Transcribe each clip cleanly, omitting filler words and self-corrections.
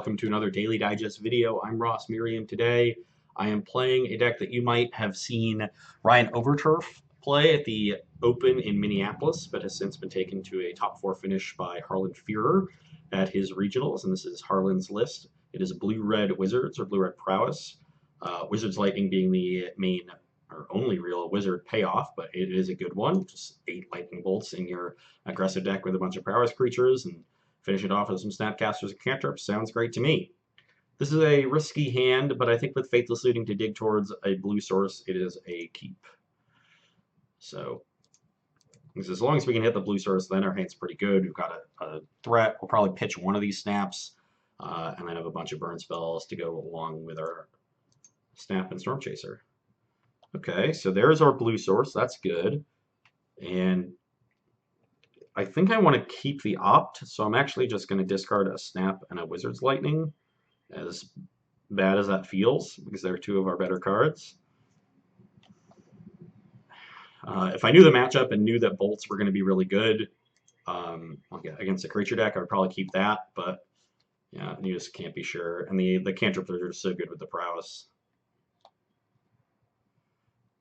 welcome to another Daily Digest video. I'm Merriam. Today I am playing a deck that you might have seen Ryan Overturf play at the Open in Minneapolis, but has since been taken to a top 4 finish by Harlan Führer at his regionals, and this is Harlan's list. It is blue-red Wizards or blue-red Prowess. Wizards Lightning being the main or only real wizard payoff, but it is a good one. Just 8 lightning bolts in your aggressive deck with a bunch of Prowess creatures and finish it off with some Snapcasters and Cantrips. Sounds great to me. This is a risky hand, but I think with Faithless Looting to dig towards a blue source, it is a keep. So, as long as we can hit the blue source, then our hand's pretty good. We've got a threat. We'll probably pitch one of these snaps, and then have a bunch of burn spells to go along with our snap and Storm Chaser. Okay, so there's our blue source. That's good. And I think I want to keep the opt, so I'm actually just going to discard a snap and a Wizard's Lightning, as bad as that feels, because they're 2 of our better cards. If I knew the matchup and knew that bolts were going to be really good against a creature deck, I would probably keep that, but yeah, you just can't be sure. And the cantrips are just so good with the Prowess.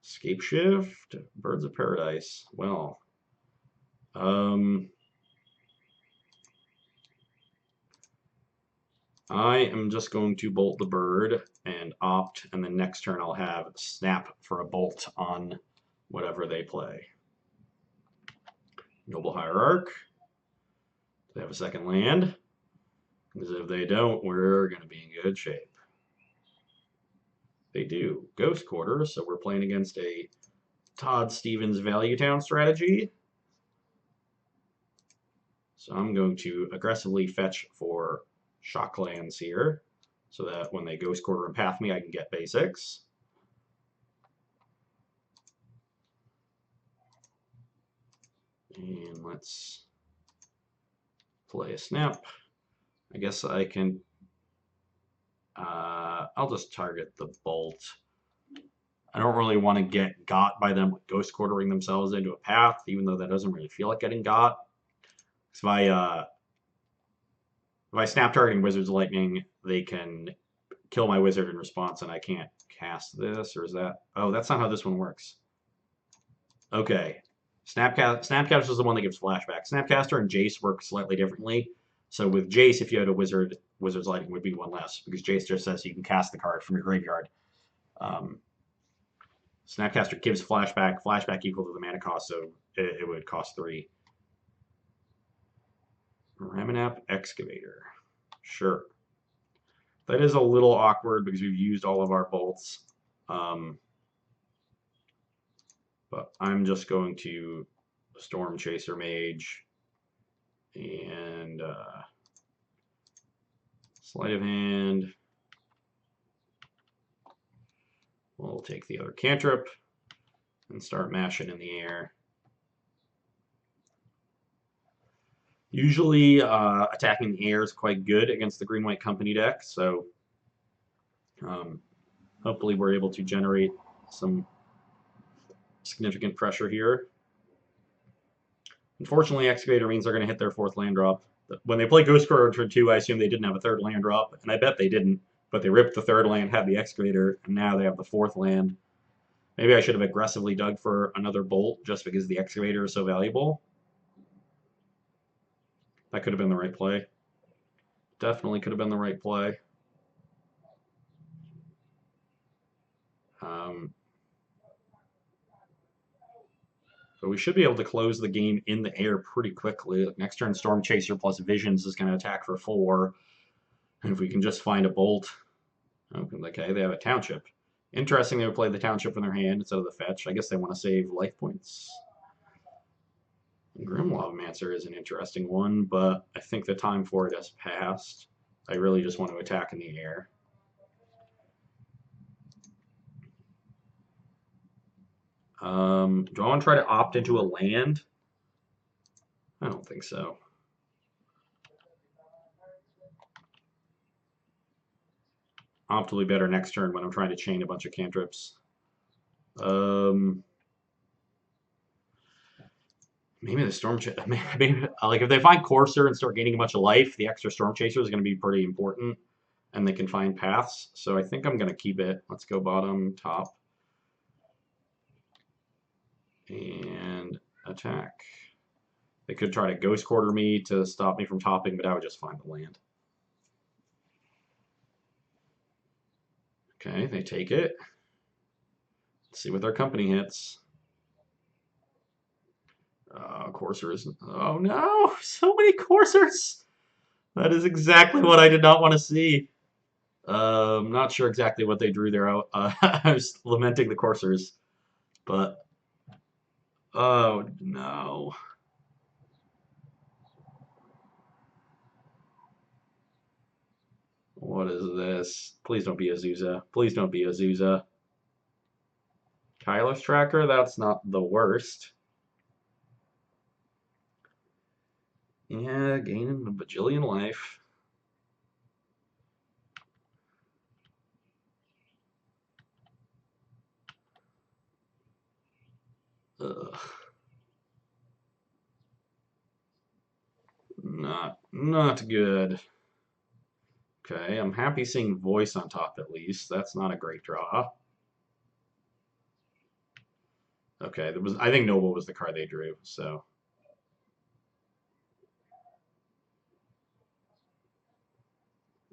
Scape Shift, Birds of Paradise. Well, I am just going to bolt the bird and opt, and then next turn I'll have snap for a bolt on whatever they play. Noble Hierarch. They have a second land, because if they don't, we're going to be in good shape. They do. Ghost Quarter, so we're playing against a Todd Stevens Value Town strategy. So I'm going to aggressively fetch for shock lands here, so that when they Ghost Quarter and path me, I can get basics. And let's play a snap. I guess I can, I'll just target the bolt. I don't really want to get got by them with Ghost Quartering themselves into a path, even though that doesn't really feel like getting got. If I snap targeting Wizard's Lightning, they can kill my wizard in response, and I can't cast this, or is that? Oh, that's not how this one works. Okay. Snapcaster is the one that gives flashback. Snapcaster and Jace work slightly differently. So with Jace, if you had a Wizard's Lightning would be 1 less, because Jace just says you can cast the card from your graveyard. Snapcaster gives flashback equal to the mana cost, so it would cost 3. Ramanap Excavator. Sure. That is a little awkward because we've used all of our bolts. But I'm just going to Storm Chaser Mage and sleight of hand. We'll take the other cantrip and start mashing in the air. Usually attacking the air is quite good against the Green-White Company deck, so hopefully we're able to generate some significant pressure here. Unfortunately, Excavator means they're going to hit their 4th land drop. When they play Ghost Quarter turn 2, I assume they didn't have a 3rd land drop, and I bet they didn't, but they ripped the 3rd land, had the Excavator, and now they have the 4th land. Maybe I should have aggressively dug for another bolt just because the Excavator is so valuable. That could have been the right play. Definitely could have been the right play. But we should be able to close the game in the air pretty quickly. Next turn, Storm Chaser plus Visions is going to attack for 4. And if we can just find a bolt. Okay, they have a Township. Interesting they would play the Township in their hand instead of the fetch. I guess they want to save life points. Grim Lavamancer is an interesting one, but I think the time for it has passed. I really just want to attack in the air. Do I want to try to opt into a land? I don't think so. Opt will be better next turn when I'm trying to chain a bunch of cantrips. Maybe the Storm Chaser. Maybe like if they find Courser and start gaining a bunch of life, the extra Storm Chaser is going to be pretty important. and they can find paths. So I think I'm going to keep it. Let's go bottom, top, and attack. They could try to ghost quarter me to stop me from topping, but I would just find the land. Okay, they take it. Let's see what their company hits. Coursers. Oh no, so many coursers. That is exactly what I did not want to see. Not sure exactly what they drew there. I was lamenting the coursers, but oh no. What is this? Please don't be Azusa. Please don't be Azusa. Kyler's tracker, that's not the worst. Yeah, gaining a bajillion life. Ugh. Not good. Okay, I'm happy seeing voice on top at least. That's not a great draw. Okay, I think Noble was the card they drew, so.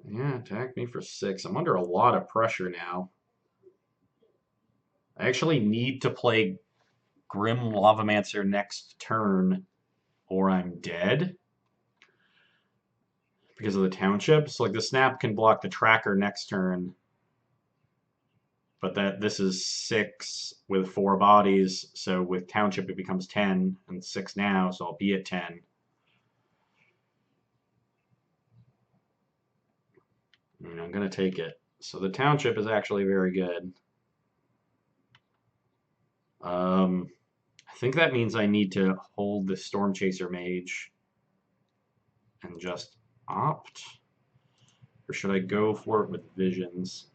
Yeah, attack me for 6. I'm under a lot of pressure now. I actually need to play Grim Lavamancer next turn or I'm dead because of the township. So like the snap can block the tracker next turn, but this is 6 with 4 bodies. So with township it becomes 10 and 6 now, so I'll be at 10. And I'm gonna take it. So the township is actually very good. I think that means I need to hold the Storm Chaser Mage and just opt? Or should I go for it with Visions?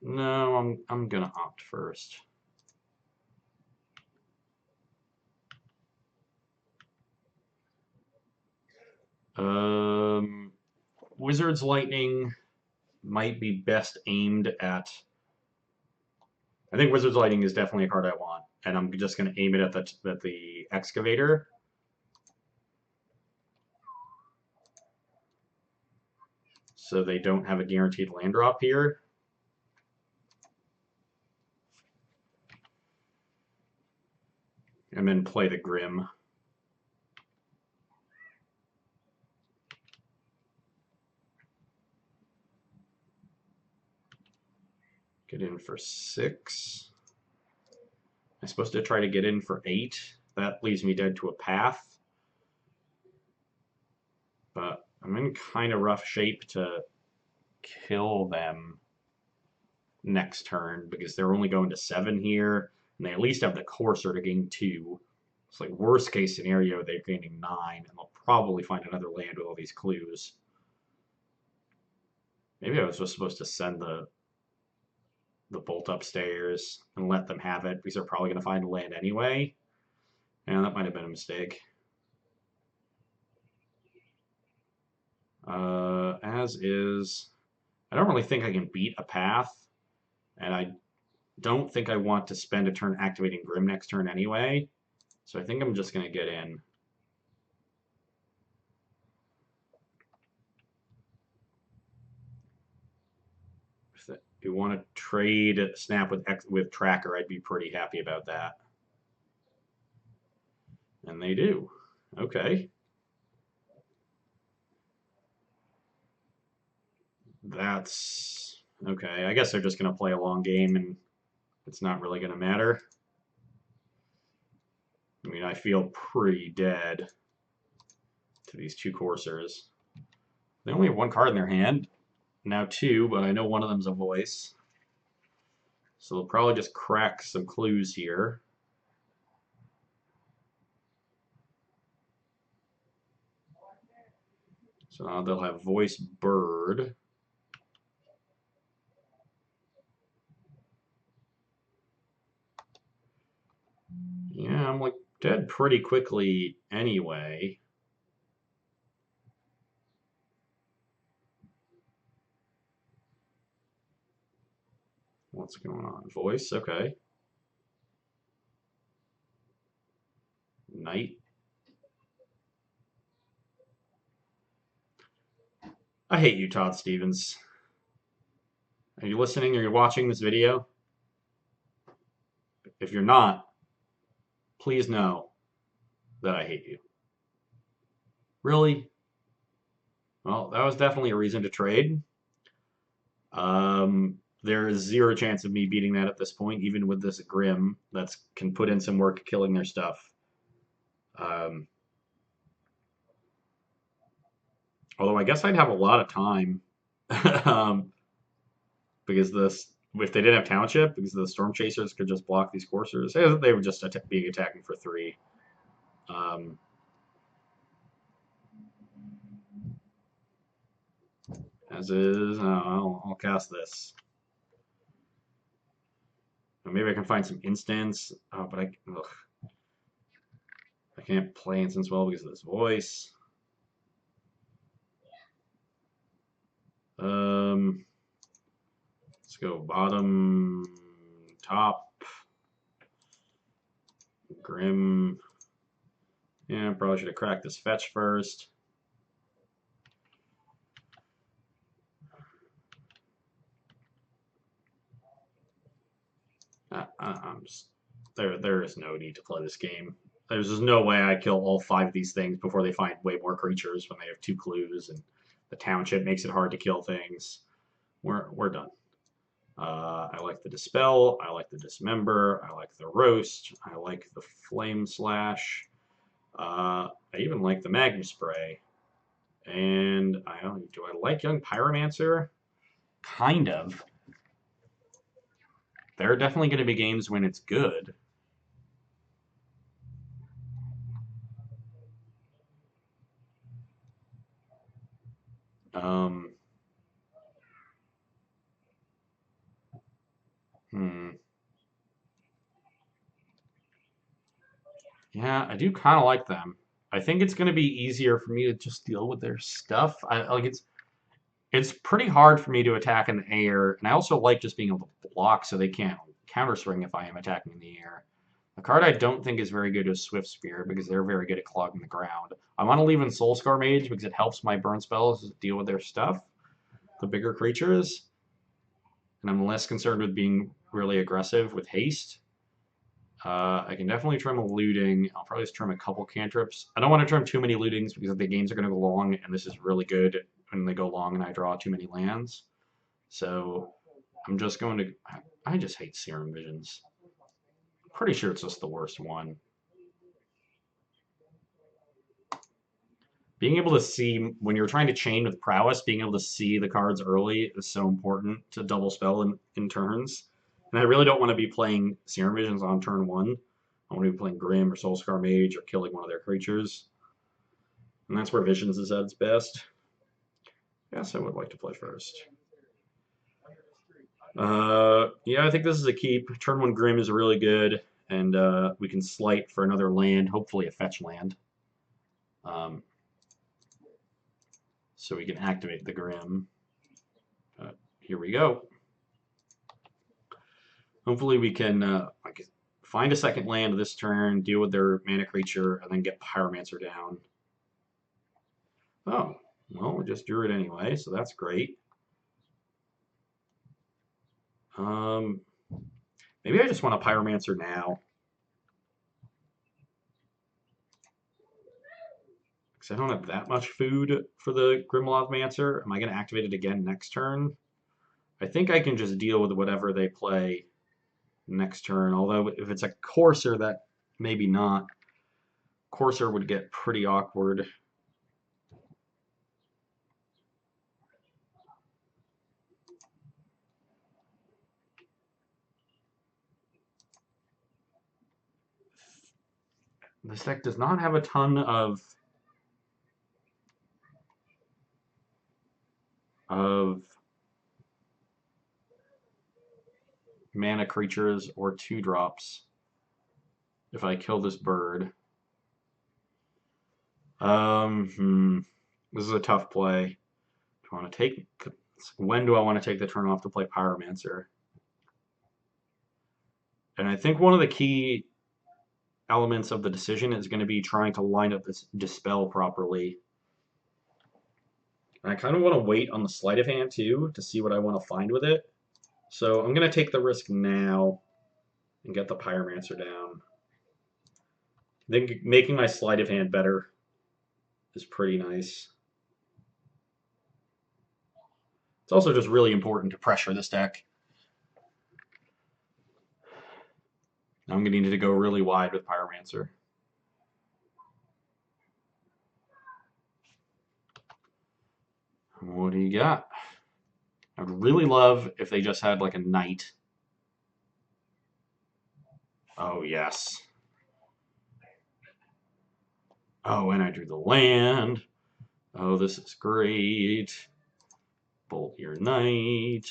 No, I'm gonna opt first. Wizard's Lightning might be best aimed at. I think Wizard's Lightning is definitely a card I want, and I'm just gonna aim it at the Excavator. So they don't have a guaranteed land drop here. And then play the Grim. Get in for 6. I'm supposed to try to get in for 8. That leaves me dead to a path. But I'm in kind of rough shape to kill them next turn because they're only going to 7 here, and they at least have the Courser to gain 2. It's like worst case scenario, they're gaining 9, and they'll probably find another land with all these clues. Maybe I was just supposed to send the bolt upstairs and let them have it because they're probably going to find a land anyway. And that might have been a mistake. As is, I don't really think I can beat a path, and I don't think I want to spend a turn activating Grim next turn anyway. So I think I'm just going to get in. If you want to trade Snap with Tracker, I'd be pretty happy about that. And they do. Okay. That's okay. I guess they're just going to play a long game and it's not really going to matter. I mean, I feel pretty dead to these 2 coursers. They only have 1 card in their hand. Now 2, but I know one of them's a voice. So they'll probably just crack some clues here. So they'll have voice bird. Yeah, I'm like dead pretty quickly anyway. What's going on? Voice, okay. Knight. I hate you, Todd Stevens. Are you listening or you're watching this video? If you're not, please know that I hate you. Really? Well, that was definitely a reason to trade. There is zero chance of me beating that at this point, even with this Grim that can put in some work killing their stuff. Um, Although I guess I'd have a lot of time um, because if they didn't have Township, because the Storm Chasers could just block these coursers, they would just be attacking for 3. Um, as is, I'll cast this. Maybe I can find some instants, but I can't play instance well because of this voice. Let's go bottom, top, Grim. Yeah, probably should have cracked this fetch first. There is no need to play this game. There's just no way I kill all 5 of these things before they find way more creatures when they have 2 clues, and the Township makes it hard to kill things. We're done. I like the Dispel, I like the Dismember, I like the Roast, I like the Flame Slash, I even like the Magma Spray. And do I like Young Pyromancer? Kind of. There are definitely going to be games when it's good. Um, Yeah, I do kind of like them. I think it's going to be easier for me to just deal with their stuff. It's pretty hard for me to attack in the air, and I also like just being able to block so they can't counter swing if I am attacking in the air. The card I don't think is very good is Swift Spear because they're very good at clogging the ground. I want to leave in Soul Scar Mage because it helps my burn spells deal with their stuff, the bigger creatures, and I'm less concerned with being really aggressive with haste. I can definitely trim a looting. I'll probably just trim a couple cantrips. I don't want to trim too many lootings because the games are going to go long, and this is really good when they go long and I draw too many lands. So I'm just going to... I just hate Serum Visions. I'm pretty sure it's just the worst one. Being able to see, when you're trying to chain with Prowess, being able to see the cards early is so important to double spell in turns. And I really don't want to be playing Serum Visions on turn 1. I want to be playing Grim or Soulscar Mage or killing one of their creatures. And that's where Visions is at its best. Yes, I would like to play first. Yeah, I think this is a keep. Turn 1 Grim is really good, and we can slight for another land, hopefully a fetch land. So we can activate the Grim. Here we go. Hopefully we can find a second land this turn, deal with their mana creature, and then get Pyromancer down. Oh, well, we just drew it anyway, so that's great. Maybe I just want a Pyromancer now. Because I don't have that much food for the Grimlothmancer. Am I going to activate it again next turn? I think I can just deal with whatever they play next turn. Although if it's a Courser, that maybe not. Courser would get pretty awkward. This deck does not have a ton of mana creatures or 2-drops if I kill this bird. This is a tough play. Do I want to take... When do I want to take the turn off to play Pyromancer? And I think one of the key elements of the decision is going to be trying to line up this dispel properly. And I kind of want to wait on the sleight of hand too to see what I want to find with it. So I'm going to take the risk now and get the Pyromancer down. I think making my sleight of hand better is pretty nice. It's also just really important to pressure this deck. Now I'm going to need to go really wide with Pyromancer. What do you got? I'd really love if they just had like a knight. Oh, yes. Oh, and I drew the land. Oh, this is great. Bolt your knight.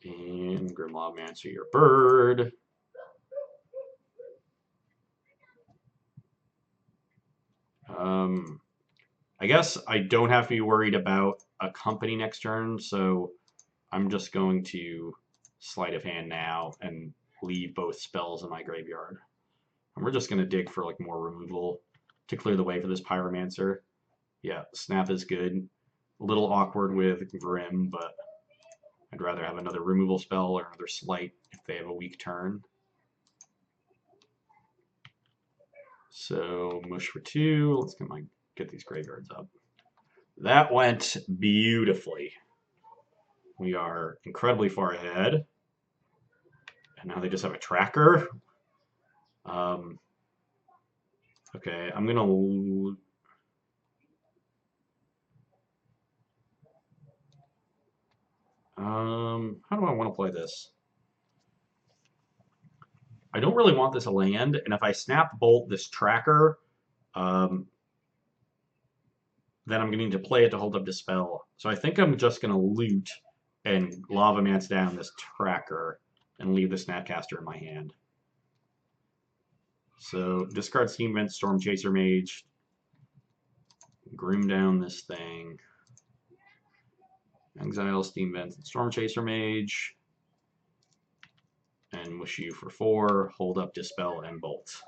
And Grimlawmancer your bird. I guess I don't have to be worried about a company next turn, so I'm just going to sleight of hand now and leave both spells in my graveyard. And we're just going to dig for like more removal to clear the way for this Pyromancer. Yeah, Snap is good. A little awkward with Grim, but I'd rather have another removal spell or another sleight if they have a weak turn. So mush for 2. Let's get these graveyards up. That went beautifully. We are incredibly far ahead. And now they just have a tracker. Okay, I'm gonna. How do I want to play this? I don't really want this land, and if I snap bolt this tracker, then I'm going to need to play it to hold up Dispel. So I think I'm just going to loot and Lava Mance down this tracker and leave the Snapcaster in my hand. So discard Steam Vent, Storm Chaser Mage, Grim down this thing, exile Steam Vent, Storm Chaser Mage, and mush you for 4, hold up Dispel and Bolt.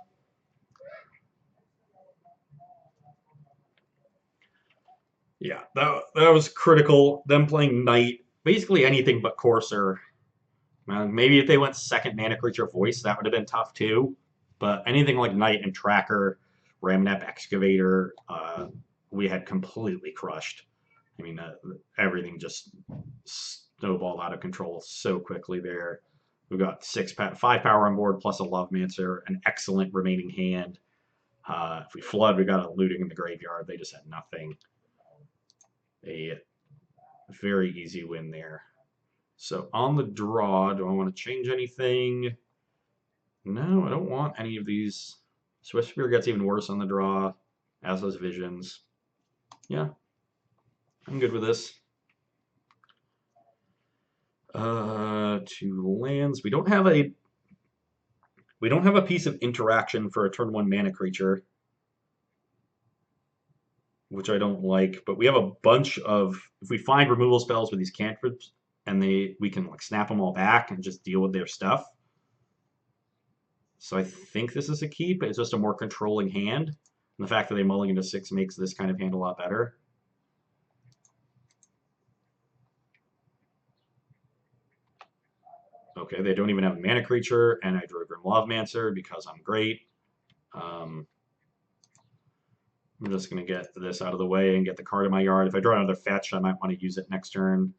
Yeah, that was critical. Them playing Knight, basically anything but Courser. Maybe if they went second Mana Creature Voice, that would have been tough too. But anything like Knight and Tracker, Ramnap Excavator, we had completely crushed. I mean, everything just snowballed out of control so quickly there. We've got 5 power on board plus a Lovemancer, an excellent remaining hand. If we flood, we got a looting in the graveyard. They just had nothing. A very easy win there. So on the draw, do I want to change anything? No, I don't want any of these. Swift Spear gets even worse on the draw, as does Visions. Yeah, I'm good with this. 2 lands. We don't have a piece of interaction for a turn 1 mana creature, which I don't like, but we have a bunch of, if we find removal spells with these cantrips, and we can like snap them all back and just deal with their stuff. So I think this is a keep. It's just a more controlling hand. And the fact that they mulligan to 6 makes this kind of hand a lot better. Okay, they don't even have a mana creature, and I drew a Grim Lovemancer because I'm great. I'm just going to get this out of the way and get the card in my yard. If I draw another fetch, I might want to use it next turn.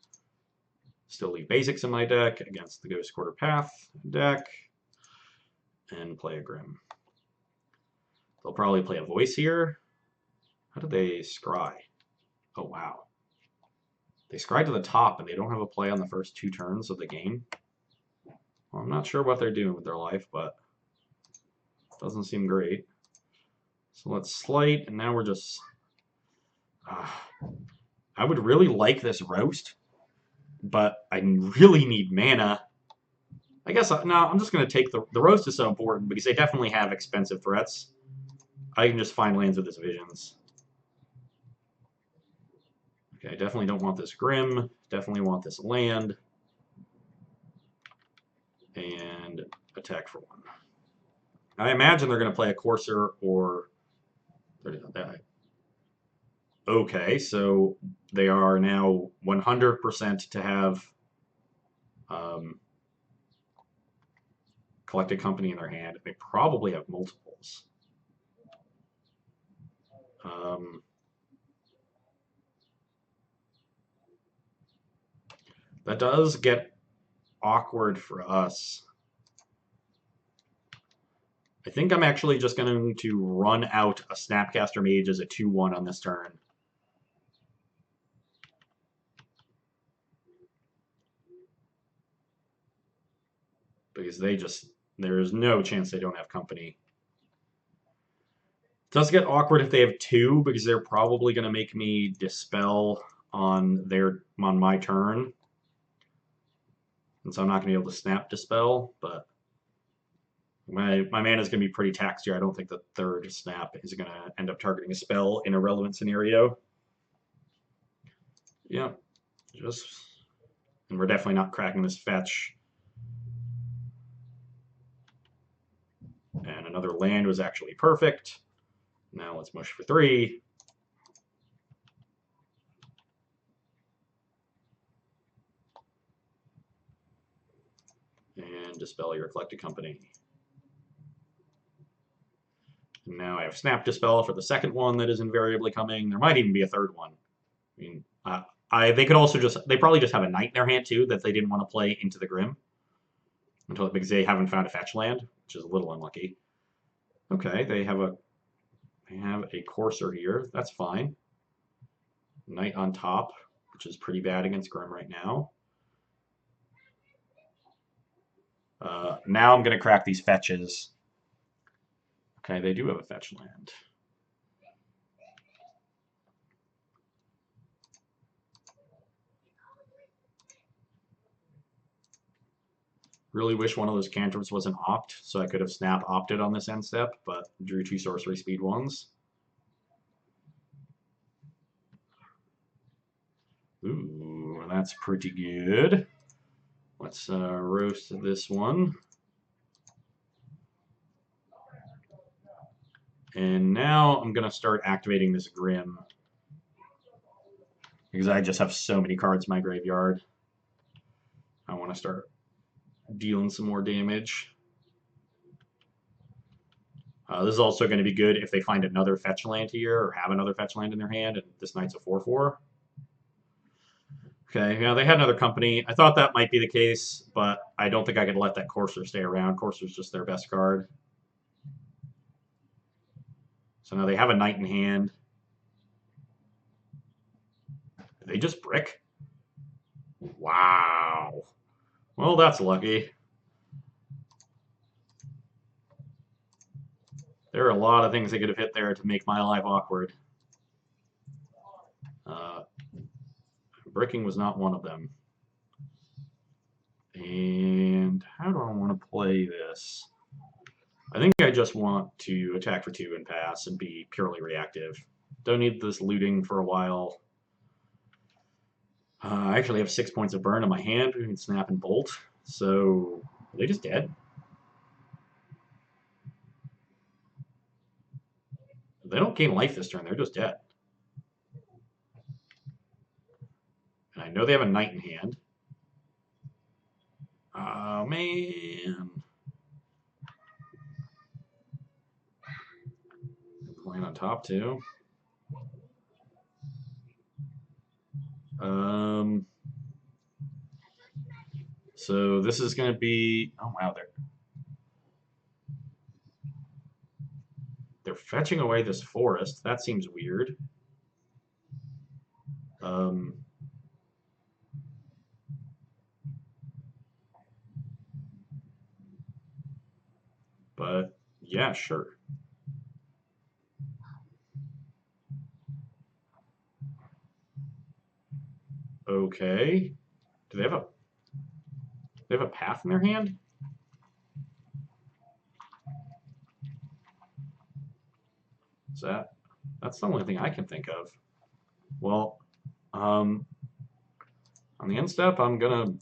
Still leave basics in my deck against the Ghost Quarter Path deck. And play a Grim. They'll probably play a Voice here. How do they scry? Oh, wow. They scry to the top, and they don't have a play on the first 2 turns of the game. Well, I'm not sure what they're doing with their life, but it doesn't seem great. So let's slight, and now we're just... I would really like this roast, but I really need mana. I guess, no, I'm just going to take the roast is so important because they definitely have expensive threats. I can just find lands with this Visions. Okay, I definitely don't want this Grim. Definitely want this land. And attack for 1. I imagine they're going to play a Courser or... Okay, so they are now 100% to have Collected Company in their hand. They probably have multiples. That does get awkward for us. I think I'm actually just going to run out a Snapcaster Mage as a 2/1 on this turn. Because there's no chance they don't have company. It does get awkward if they have 2, because they're probably going to make me Dispel on my turn. And so I'm not going to be able to snap Dispel, but my mana is going to be pretty taxed here. I don't think the 3rd snap is going to end up targeting a spell in a relevant scenario. Yeah, and we're definitely not cracking this fetch. And another land was actually perfect. Now let's mush for 3. And Dispel your Collected Company. And now I have Snap Dispel for the second one that is invariably coming. There might even be a 3rd one. I mean, they could also they probably just have a Knight in their hand too that they didn't want to play into the Grim. Because they haven't found a fetch land, which is a little unlucky. Okay, they have a Courser here. That's fine. Knight on top, which is pretty bad against Grim right now. Now I'm going to crack these fetches. Okay, they do have a fetch land. Really wish one of those cantrips was an opt, so I could have snap opted on this end step, but drew 2 sorcery speed 1s. Ooh, that's pretty good. Let's roast this one. And now I'm going to start activating this Grim, because I just have so many cards in my graveyard. I want to start dealing some more damage. This is also going to be good if they find another fetch land here, or have another fetch land in their hand, and this Knight's a 4/4. Okay, yeah, they had another company. I thought that might be the case, but I don't think I could let that Courser stay around. Courser's just their best card. So now they have a Knight in hand. Did they just brick? Wow. Well, that's lucky. There are a lot of things they could have hit there to make my life awkward. Bricking was not one of them. And how do I want to play this? I think I just want to attack for 2 and pass and be purely reactive. Don't need this looting for a while. I actually have 6 points of burn in my hand. We can snap and bolt. So, are they just dead? They don't gain life this turn. They're just dead. And I know they have a Knight in hand. Oh, man. Playing on top, too. So this is going to be... Oh, wow. They're fetching away this forest. That seems weird. But, yeah, sure. Okay. Do they have a path in their hand? That's the only thing I can think of. Well, On the end step, I'm gonna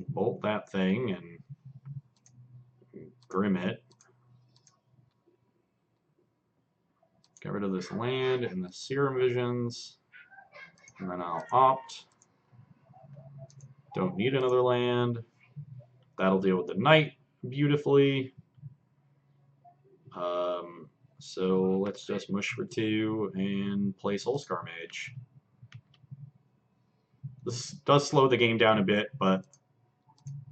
bolt that thing and grim it. Get rid of this land and the Serum Visions. And then I'll opt. Don't need another land. That'll deal with the Knight beautifully. So let's just mush for 2 and play Soulscar Mage. This does slow the game down a bit, but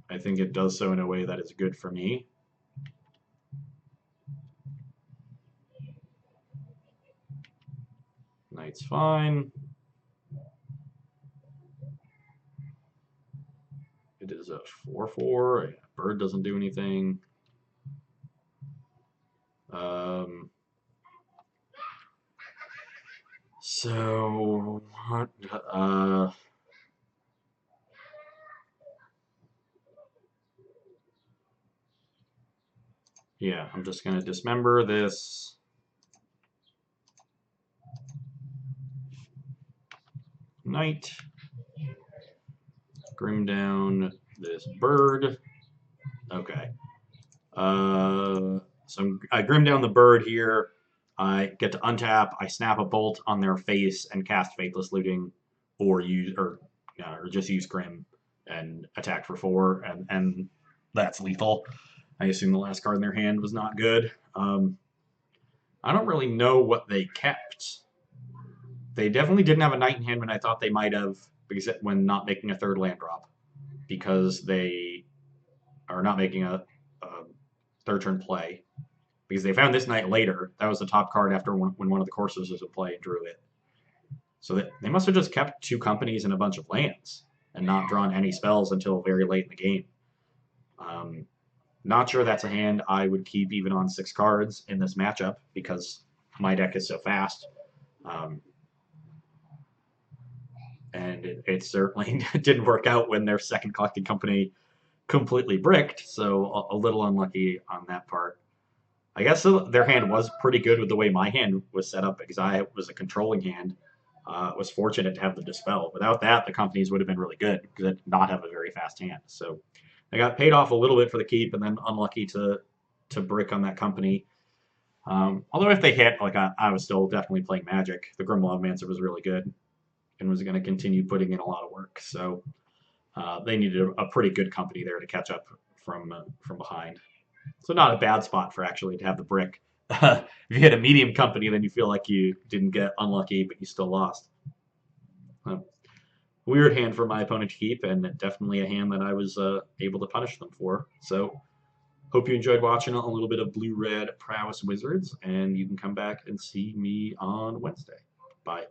I think it does so in a way that is good for me. Knight's fine. It is a 4/4. Bird doesn't do anything. So what? Yeah, I'm just gonna dismember this. Knight. Grim down this bird. Okay. So I grim down the bird here. I get to untap. I snap a bolt on their face and cast Faithless Looting, or just use Grim and attack for 4, and that's lethal. I assume the last card in their hand was not good. I don't really know what they kept. They definitely didn't have a Knight in hand when I thought they might have, because when not making a 3rd land drop, because they are not making a 3rd turn play. Because they found this Knight later. That was the top card after when one of the courses was in play and drew it. So they must have just kept 2 companies and a bunch of lands and not drawn any spells until very late in the game. Not sure that's a hand I would keep even on 6 cards in this matchup because my deck is so fast. And it certainly didn't work out when their second collected company completely bricked, so a little unlucky on that part. I guess their hand was pretty good with the way my hand was set up because I was a controlling hand. Was fortunate to have the Dispel. Without that, the companies would have been really good because I did not have a very fast hand. So I got paid off a little bit for the keep and then unlucky to brick on that company. Although if they hit, like I was still definitely playing Magic. The Grim Logmancer was really good and was going to continue putting in a lot of work. So they needed a pretty good company there to catch up from behind. So not a bad spot for actually to have the brick. If you hit a medium company, then you feel like you didn't get unlucky, but you still lost. Weird hand for my opponent to keep, and definitely a hand that I was able to punish them for. So hope you enjoyed watching a little bit of Blue-Red Prowess Wizards, and you can come back and see me on Wednesday. Bye.